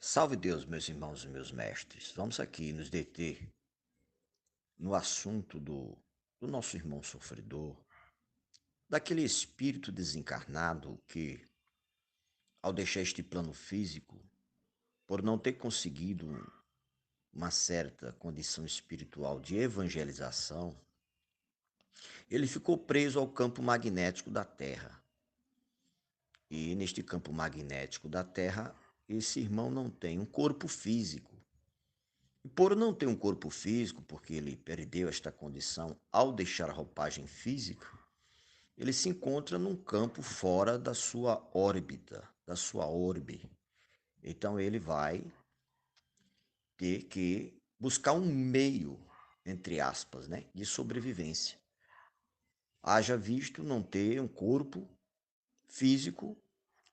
Salve Deus, meus irmãos e meus mestres. Vamos aqui nos deter no assunto do nosso irmão sofredor, daquele espírito desencarnado que, ao deixar este plano físico, por não ter conseguido uma certa condição espiritual de evangelização, ele ficou preso ao campo magnético da Terra. E neste campo magnético da Terra, esse irmão não tem um corpo físico. E por não ter um corpo físico, porque ele perdeu esta condição ao deixar a roupagem física, ele se encontra num campo fora da sua órbita, da sua orbe. Então ele vai ter que buscar um meio, entre aspas, né, de sobrevivência. Haja visto não ter um corpo físico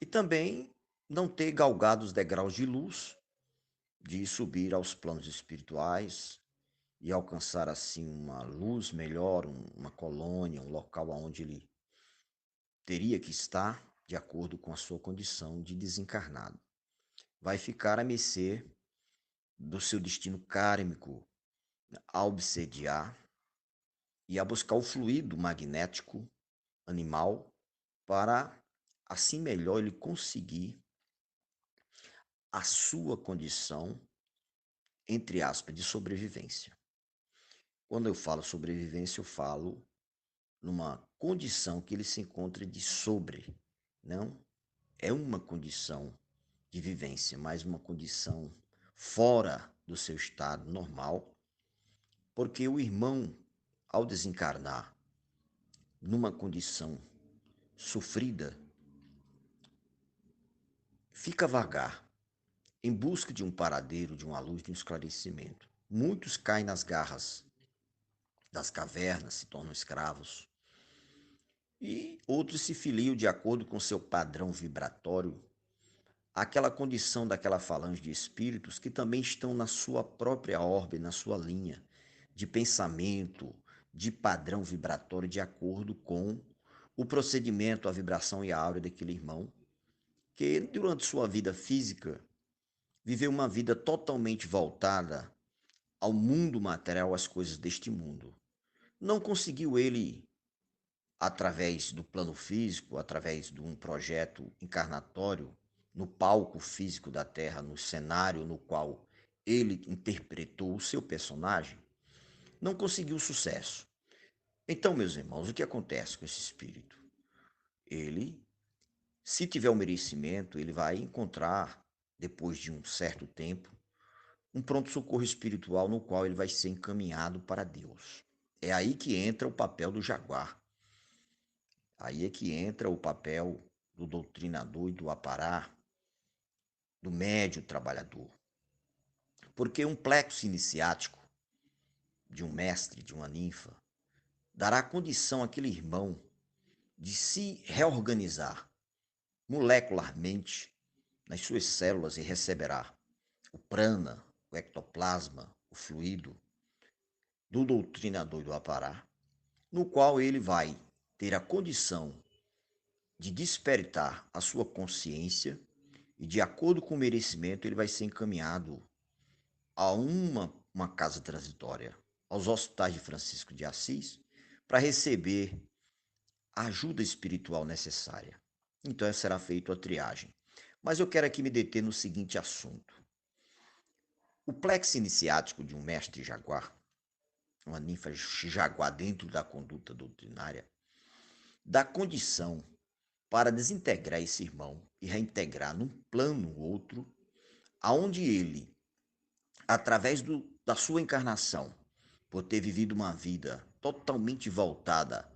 e também não ter galgado os degraus de luz de subir aos planos espirituais, e alcançar assim uma luz melhor, uma colônia, um local onde ele teria que estar de acordo com a sua condição de desencarnado. Vai ficar a mercê do seu destino kármico, a obsediar e a buscar o fluido magnético animal para assim melhor ele conseguir a sua condição, entre aspas, de sobrevivência. Quando eu falo sobrevivência, eu falo numa condição que ele se encontra de sobre, não é uma condição de vivência, mas uma condição fora do seu estado normal, porque o irmão, ao desencarnar numa condição sofrida, fica vagar em busca de um paradeiro, de uma luz, de um esclarecimento. Muitos caem nas garras das cavernas, se tornam escravos, e outros se filiam de acordo com seu padrão vibratório àquela condição daquela falange de espíritos que também estão na sua própria orbe, na sua linha de pensamento, de padrão vibratório, de acordo com o procedimento, a vibração e a aura daquele irmão, que durante sua vida física viveu uma vida totalmente voltada ao mundo material, às coisas deste mundo. Não conseguiu ele, através do plano físico, através de um projeto encarnatório, no palco físico da Terra, no cenário no qual ele interpretou o seu personagem, não conseguiu sucesso. Então, meus irmãos, o que acontece com esse espírito? Ele, se tiver o merecimento, ele vai encontrar, depois de um certo tempo, um pronto-socorro espiritual no qual ele vai ser encaminhado para Deus. É aí que entra o papel do jaguar. Aí é que entra o papel do doutrinador e do apará, do médio trabalhador. Porque um plexo iniciático de um mestre, de uma ninfa, dará condição àquele irmão de se reorganizar molecularmente nas suas células e receberá o prana, o ectoplasma, o fluido do doutrinador e do apará, no qual ele vai ter a condição de despertar a sua consciência e, de acordo com o merecimento, ele vai ser encaminhado a uma casa transitória, aos hospitais de Francisco de Assis, para receber a ajuda espiritual necessária. Então será feita a triagem. Mas eu quero aqui me deter no seguinte assunto. O plexo iniciático de um mestre jaguar, uma ninfa jaguar dentro da conduta doutrinária, dá condição para desintegrar esse irmão e reintegrar num plano outro, aonde ele, através da sua encarnação, por ter vivido uma vida totalmente voltada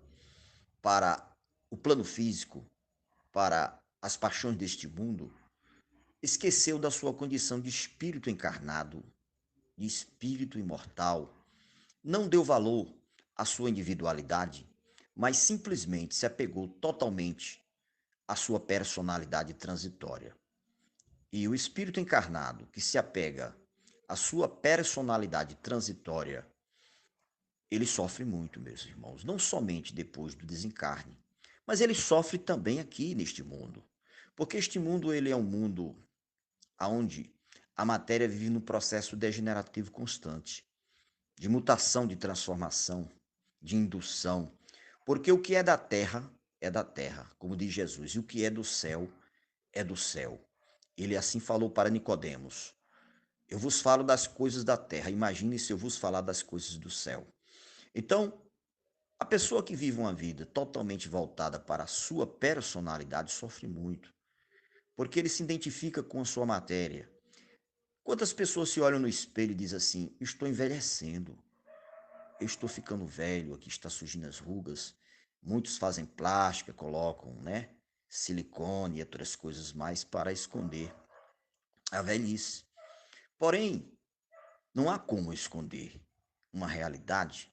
para o plano físico, para as paixões deste mundo, esqueceu da sua condição de espírito encarnado, de espírito imortal, não deu valor à sua individualidade, mas simplesmente se apegou totalmente à sua personalidade transitória. E o espírito encarnado que se apega à sua personalidade transitória, ele sofre muito, meus irmãos, não somente depois do desencarne, mas ele sofre também aqui neste mundo. Porque este mundo ele é um mundo onde a matéria vive num processo degenerativo constante, de mutação, de transformação, de indução. Porque o que é da terra, como diz Jesus, e o que é do céu. Ele assim falou para Nicodemos: eu vos falo das coisas da terra, imagine se eu vos falar das coisas do céu. Então, a pessoa que vive uma vida totalmente voltada para a sua personalidade sofre muito, porque ele se identifica com a sua matéria. Quantas pessoas se olham no espelho e dizem assim: estou envelhecendo, eu estou ficando velho, aqui está surgindo as rugas. Muitos fazem plástica, colocam, né, silicone e outras coisas mais para esconder a velhice. Porém, não há como esconder uma realidade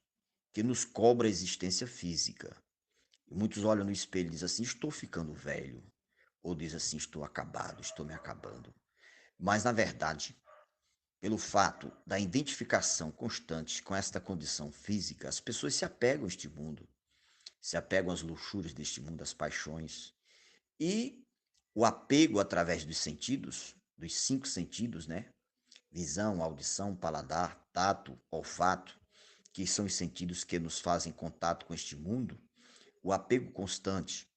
que nos cobra a existência física. E muitos olham no espelho e dizem assim: estou ficando velho. Ou dizem assim: estou acabado, estou me acabando. Mas, na verdade, pelo fato da identificação constante com esta condição física, as pessoas se apegam a este mundo, se apegam às luxúrias deste mundo, às paixões. E o apego através dos sentidos, dos cinco sentidos, né? Visão, audição, paladar, tato, olfato, que são os sentidos que nos fazem contato com este mundo, o apego constante,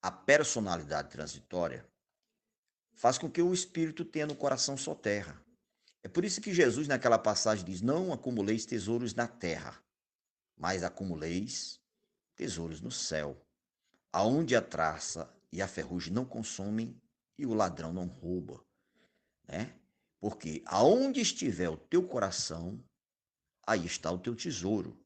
a personalidade transitória, faz com que o espírito tenha no coração só terra. É por isso que Jesus, naquela passagem, diz: não acumuleis tesouros na terra, mas acumuleis tesouros no céu, aonde a traça e a ferrugem não consomem e o ladrão não rouba, né? Porque aonde estiver o teu coração, aí está o teu tesouro.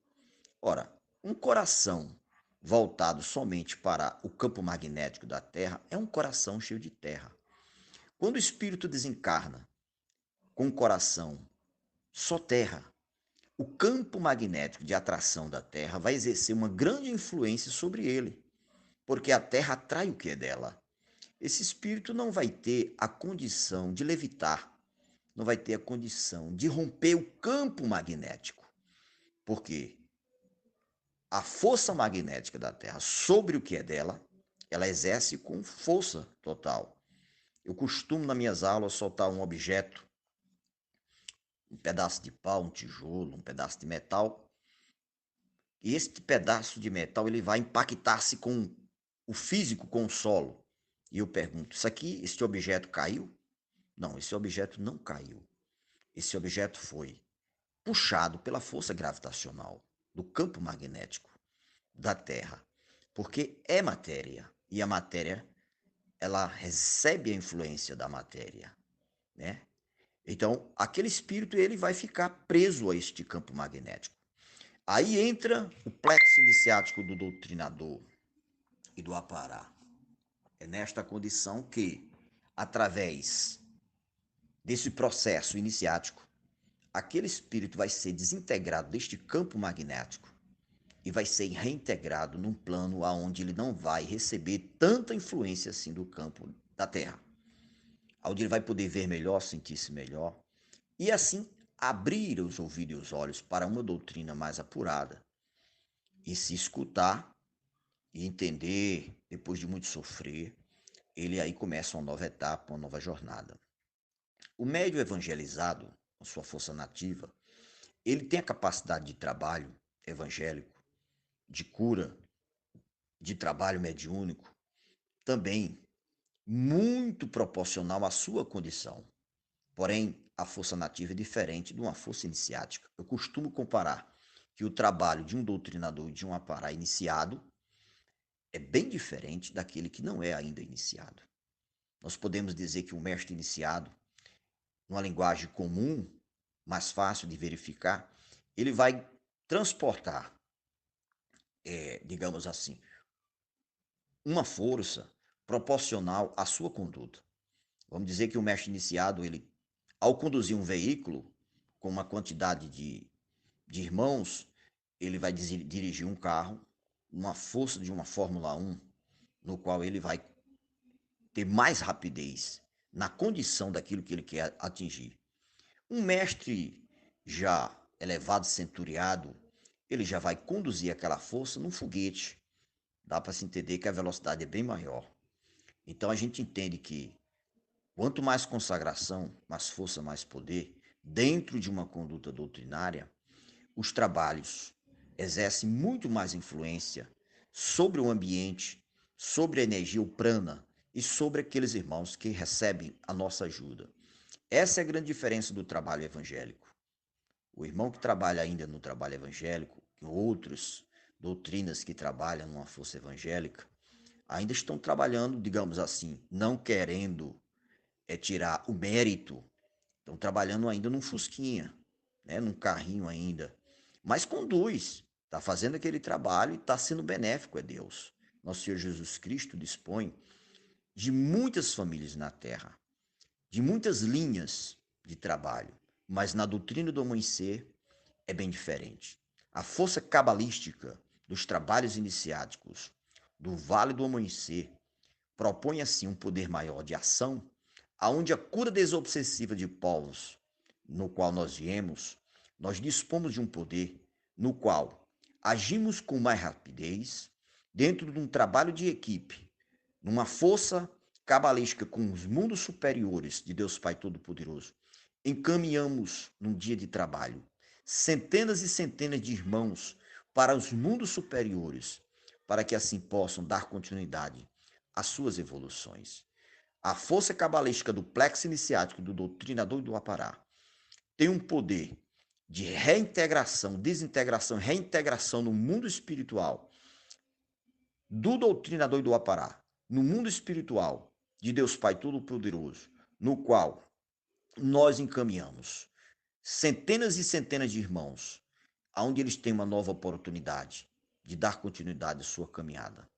Ora, um coração voltado somente para o campo magnético da Terra é um coração cheio de terra. Quando o espírito desencarna com o coração só terra, o campo magnético de atração da Terra vai exercer uma grande influência sobre ele, porque a Terra atrai o que é dela. Esse espírito não vai ter a condição de levitar, não vai ter a condição de romper o campo magnético, porque a força magnética da Terra sobre o que é dela, ela exerce com força total. Eu costumo, nas minhas aulas, soltar um objeto, um pedaço de pau, um tijolo, um pedaço de metal, e este pedaço de metal ele vai impactar-se com o físico, com o solo. E eu pergunto: isso aqui, este objeto caiu? Não, esse objeto não caiu. Esse objeto foi puxado pela força gravitacional do campo magnético da Terra, porque é matéria e a matéria ela recebe a influência da matéria, né? Então, aquele espírito ele vai ficar preso a este campo magnético. Aí entra o plexo iniciático do doutrinador e do apará. É nesta condição que, através desse processo iniciático, aquele espírito vai ser desintegrado deste campo magnético e vai ser reintegrado num plano aonde ele não vai receber tanta influência assim do campo da Terra, onde ele vai poder ver melhor, sentir-se melhor e assim abrir os ouvidos e os olhos para uma doutrina mais apurada e se escutar e entender, depois de muito sofrer, ele aí começa uma nova etapa, uma nova jornada. O médio evangelizado, com sua força nativa, ele tem a capacidade de trabalho evangélico, de cura, de trabalho mediúnico, também muito proporcional à sua condição. Porém, a força nativa é diferente de uma força iniciática. Eu costumo comparar que o trabalho de um doutrinador e de um apará iniciado é bem diferente daquele que não é ainda iniciado. Nós podemos dizer que o mestre iniciado, numa linguagem comum, mais fácil de verificar, ele vai transportar, digamos assim, uma força proporcional à sua conduta. Vamos dizer que o mestre iniciado, ele, ao conduzir um veículo com uma quantidade de irmãos, ele vai dirigir um carro, uma força de uma Fórmula 1, no qual ele vai ter mais rapidez na condição daquilo que ele quer atingir. Um mestre já elevado, centuriado, ele já vai conduzir aquela força num foguete. Dá para se entender que a velocidade é bem maior. Então a gente entende que Quanto mais consagração, mais força, mais poder, dentro de uma conduta doutrinária, os trabalhos exercem muito mais influência sobre o ambiente, sobre a energia o prana e sobre aqueles irmãos que recebem a nossa ajuda. Essa é a grande diferença do trabalho evangélico. O irmão que trabalha ainda no trabalho evangélico, em outras doutrinas que trabalham numa força evangélica, ainda estão trabalhando, digamos assim, não querendo tirar o mérito, estão trabalhando ainda num fusquinha, né, num carrinho ainda, mas conduz, está fazendo aquele trabalho e está sendo benéfico a Deus. Nosso Senhor Jesus Cristo dispõe de muitas famílias na terra, de muitas linhas de trabalho, mas na doutrina do amanhecer é bem diferente. A força cabalística dos trabalhos iniciáticos do Vale do Amanhecer propõe assim um poder maior de ação, aonde a cura desobsessiva de povos, no qual nós viemos, nós dispomos de um poder no qual agimos com mais rapidez, dentro de um trabalho de equipe, numa força cabalística com os mundos superiores de Deus Pai Todo-Poderoso, encaminhamos num dia de trabalho centenas e centenas de irmãos para os mundos superiores, para que assim possam dar continuidade às suas evoluções. A força cabalística do plexo iniciático do doutrinador do Apará tem um poder de reintegração, desintegração, reintegração no mundo espiritual do doutrinador do Apará, no mundo espiritual de Deus Pai Todo-Poderoso, no qual nós encaminhamos centenas e centenas de irmãos, aonde eles têm uma nova oportunidade de dar continuidade à sua caminhada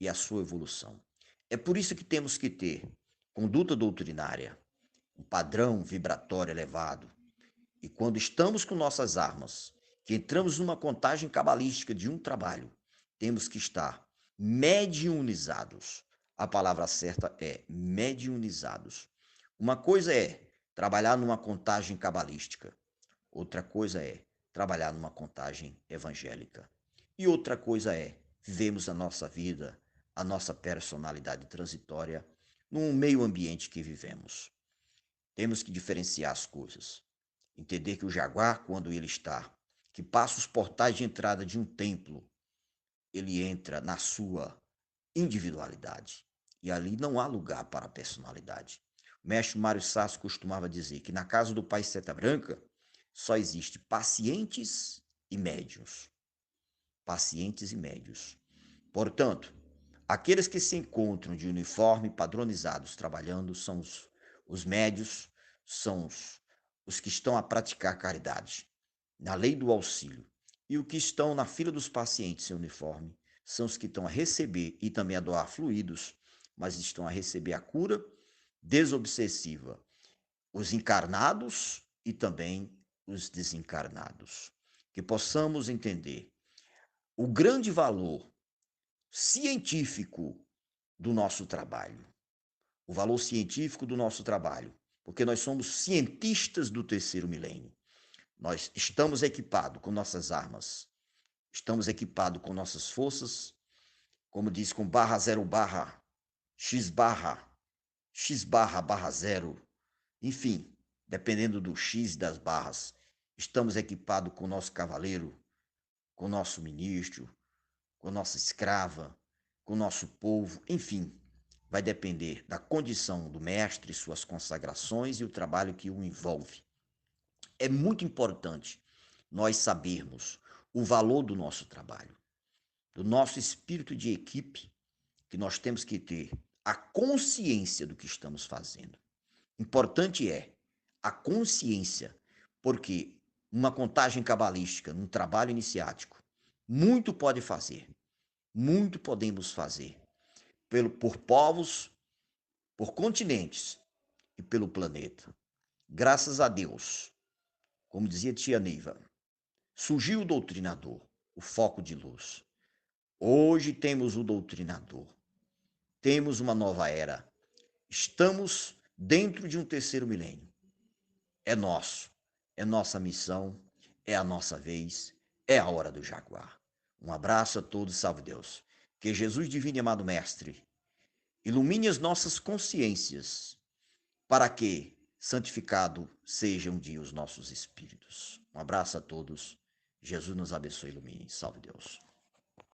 e à sua evolução. É por isso que temos que ter conduta doutrinária, um padrão vibratório elevado. E quando estamos com nossas armas, que entramos numa contagem cabalística de um trabalho, temos que estar mediunizados. A palavra certa é mediunizados. Uma coisa é trabalhar numa contagem cabalística, outra coisa é trabalhar numa contagem evangélica. E outra coisa é vivemos a nossa vida, a nossa personalidade transitória no meio ambiente que vivemos. Temos que diferenciar as coisas. Entender que o jaguar, quando ele está, que passa os portais de entrada de um templo, ele entra na sua individualidade. E ali não há lugar para a personalidade. O mestre Mário Sasso costumava dizer que na casa do Pai Seta Branca só existe pacientes e médios. Pacientes e médios. Portanto, aqueles que se encontram de uniforme padronizados trabalhando são os médios, são os que estão a praticar caridade, na lei do auxílio. E os que estão na fila dos pacientes sem uniforme são os que estão a receber e também a doar fluidos, mas estão a receber a cura desobsessiva. Os encarnados e também os desencarnados. Que possamos entender o grande valor científico do nosso trabalho. O valor científico do nosso trabalho. Porque nós somos cientistas do terceiro milênio. Nós estamos equipados com nossas armas. Estamos equipados com nossas forças. Como diz, com barra zero barra, x barra, barra zero. Enfim, dependendo do x das barras. Estamos equipados com o nosso cavaleiro, com o nosso ministro, com nossa escrava, com o nosso povo, enfim, vai depender da condição do mestre, suas consagrações e o trabalho que o envolve. É muito importante nós sabermos o valor do nosso trabalho, do nosso espírito de equipe, que nós temos que ter a consciência do que estamos fazendo. Importante é a consciência, porque uma contagem cabalística, num trabalho iniciático, muito pode fazer, muito podemos fazer por povos, por continentes e pelo planeta. Graças a Deus, como dizia tia Neiva, surgiu o doutrinador, o foco de luz. Hoje temos o doutrinador. Temos uma nova era. Estamos dentro de um terceiro milênio. É nosso, é nossa missão, é a nossa vez, é a hora do jaguar. Um abraço a todos, salve Deus. Que Jesus divino e amado Mestre ilumine as nossas consciências para que santificado seja um dia os nossos espíritos. Um abraço a todos. Jesus nos abençoe e ilumine. Salve Deus.